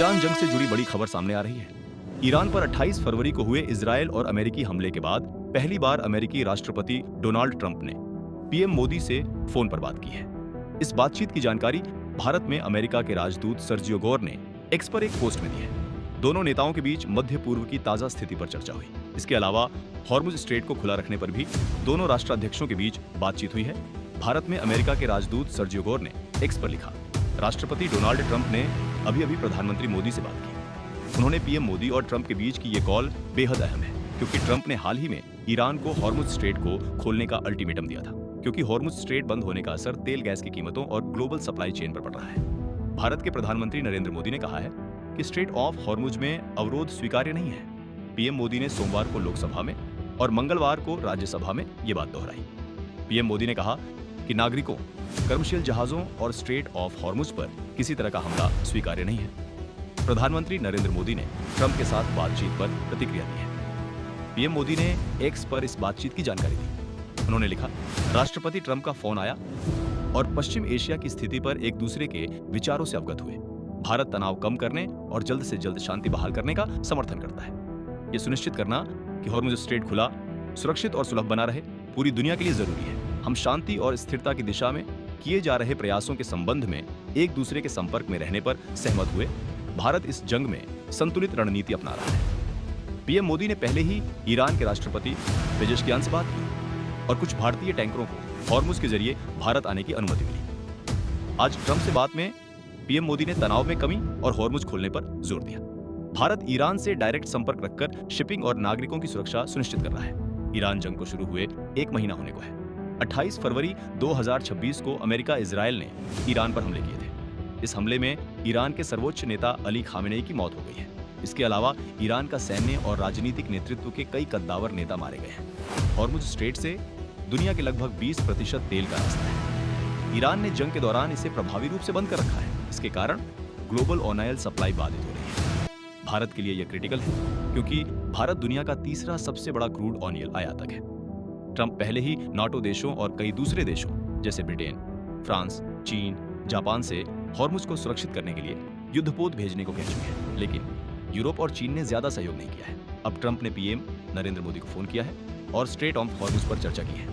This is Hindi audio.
ईरान जंग से जुड़ी बड़ी खबर सामने आ रही है। ईरान पर 28 फरवरी को हुए इजरायल और अमेरिकी हमले के बाद पहली बार अमेरिकी राष्ट्रपति डोनाल्ड ट्रंप ने पीएम मोदी से फोन पर बात की है। इस बातचीत की जानकारी भारत में अमेरिका के राजदूत सर्जियो गोर ने एक्स पर एक पोस्ट में दी है। दोनों नेताओं के बीच मध्य पूर्व की ताजा स्थिति पर चर्चा हुई। इसके अलावा हॉर्मुज स्ट्रेट को खुला रखने पर भी दोनों राष्ट्राध्यक्षों के बीच बातचीत हुई है। भारत में अमेरिका के राजदूत सर्जियो गोर ने एक्स पर लिखा, राष्ट्रपति डोनाल्ड ट्रंप ने अभी प्रधानमंत्री मोदी से बात की। उन्होंने पीएम मोदी और ट्रंप के बीच की ये कॉल बेहद अहम है, क्योंकि ट्रंप ने हाल ही में ईरान को हॉर्मुज स्ट्रेट को खोलने का अल्टीमेटम दिया था, क्योंकि हॉर्मुज स्ट्रेट बंद होने का असर तेल गैस की कीमतों और ग्लोबल सप्लाई चेन पर पड़ रहा है। भारत के प्रधानमंत्री नरेंद्र मोदी ने कहा है कि स्ट्रेट ऑफ हॉर्मुज में अवरोध स्वीकार्य नहीं है। पीएम मोदी ने सोमवार को लोकसभा में और मंगलवार को राज्यसभा में ये बात दोहराई। पीएम मोदी ने कहा कि नागरिकों, कर्मशील जहाजों और स्ट्रेट ऑफ हॉर्मुज पर किसी तरह का हमला स्वीकार्य नहीं है। प्रधानमंत्री नरेंद्र मोदी ने ट्रंप के साथ बातचीत पर प्रतिक्रिया दी है। पीएम मोदी ने एक्स पर इस बातचीत की जानकारी दी। उन्होंने लिखा, राष्ट्रपति ट्रंप का फोन आया और पश्चिम एशिया की स्थिति पर एक दूसरे के विचारों से अवगत हुए। भारत तनाव कम करने और जल्द से जल्द शांति बहाल करने का समर्थन करता है। यह सुनिश्चित करना कि हॉर्मुज स्ट्रेट खुला, सुरक्षित और सुलभ बना रहे, पूरी दुनिया के लिए जरूरी है। हम शांति और स्थिरता की दिशा में किए जा रहे प्रयासों के संबंध में एक दूसरे के संपर्क में रहने पर सहमत हुए। भारत इस जंग में संतुलित रणनीति अपना रहा है। पीएम मोदी ने पहले ही ईरान के राष्ट्रपति पेजेश्कियान से बात की और कुछ भारतीय टैंकरों को हॉर्मुज के जरिए भारत आने की अनुमति मिली। आज ट्रंप से बात में पीएम मोदी ने तनाव में कमी और हॉर्मुज खोलने पर जोर दिया। भारत ईरान से डायरेक्ट संपर्क रखकर शिपिंग और नागरिकों की सुरक्षा सुनिश्चित कर रहा है। ईरान जंग को शुरू हुए 1 महीना होने को है। 28 फरवरी 2026 को अमेरिका इजरायल ने ईरान पर हमले किए थे। इस हमले में ईरान के सर्वोच्च नेता अली खामेनेई की मौत हो गई है। इसके अलावा ईरान का सैन्य और राजनीतिक नेतृत्व के कई कद्दावर नेता मारे गए हैं। हॉर्मुज स्ट्रेट से दुनिया के लगभग 20% तेल का रास्ता है। ईरान ने जंग के दौरान इसे प्रभावी रूप से बंद कर रखा है। इसके कारण ग्लोबल ऑयल सप्लाई बाधित हो रही है। भारत के लिए यह क्रिटिकल है, क्योंकि भारत दुनिया का तीसरा सबसे बड़ा क्रूड ऑयल आयातक है। ट्रंप पहले ही नाटो देशों और कई दूसरे देशों जैसे ब्रिटेन, फ्रांस, चीन, जापान से हॉर्मुज को सुरक्षित करने के लिए युद्धपोत भेजने को कह चुके हैं, लेकिन यूरोप और चीन ने ज्यादा सहयोग नहीं किया है। अब ट्रंप ने पीएम नरेंद्र मोदी को फोन किया है और स्ट्रेट ऑफ हॉर्मुज पर चर्चा की है।